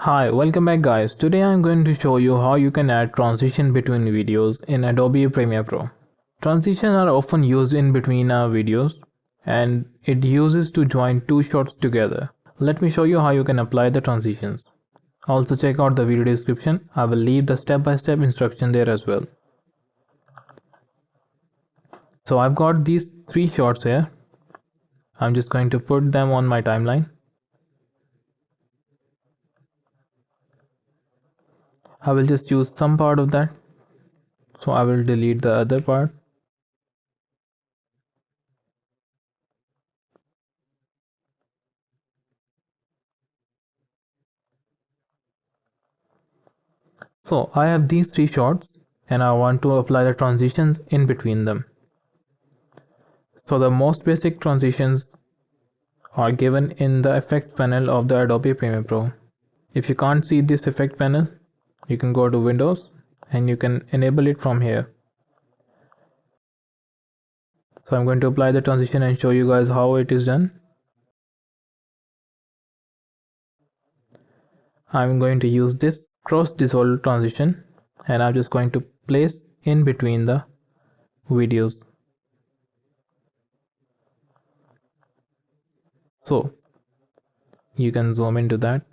Hi, welcome back guys. Today I'm going to show you how you can add transition between videos in Adobe Premiere Pro. Transitions are often used in between our videos and it uses to join two shots together. Let me show you how you can apply the transitions. Also check out the video description. I will leave the step-by-step instruction there as well. So I've got these three shots here. I'm just going to put them on my timeline. I will just choose some part of that. So I will delete the other part. So I have these three shots and I want to apply the transitions in between them. So the most basic transitions are given in the effect panel of the Adobe Premiere Pro. If you can't see this effect panel, you can go to Windows and you can enable it from here. So I'm going to apply the transition and show you guys how it is done. I'm going to use this cross dissolve transition and I'm just going to place in between the videos. So you can zoom into that.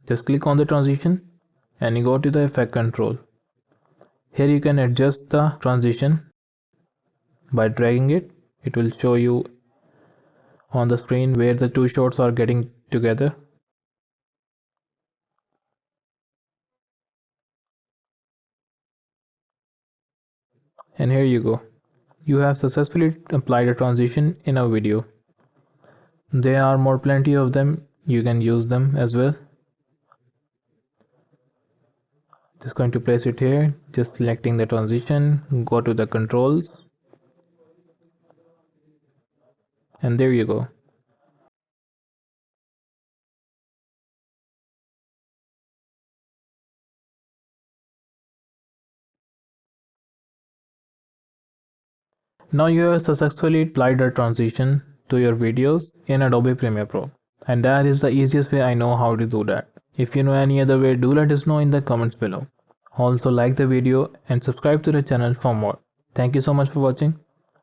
Just click on the transition and you go to the effect control. Here you can adjust the transition by dragging it. It will show you on the screen where the two shots are getting together. And here you go. You have successfully applied a transition in a video. There are plenty of them. You can use them as well. Just going to place it here. Just selecting the transition. Go to the controls. And there you go. Now you have successfully applied a transition to your videos in Adobe Premiere Pro. And that is the easiest way I know how to do that. If you know any other way, do let us know in the comments below. Also like the video and subscribe to the channel for more. Thank you so much for watching.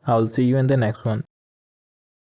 I will see you in the next one.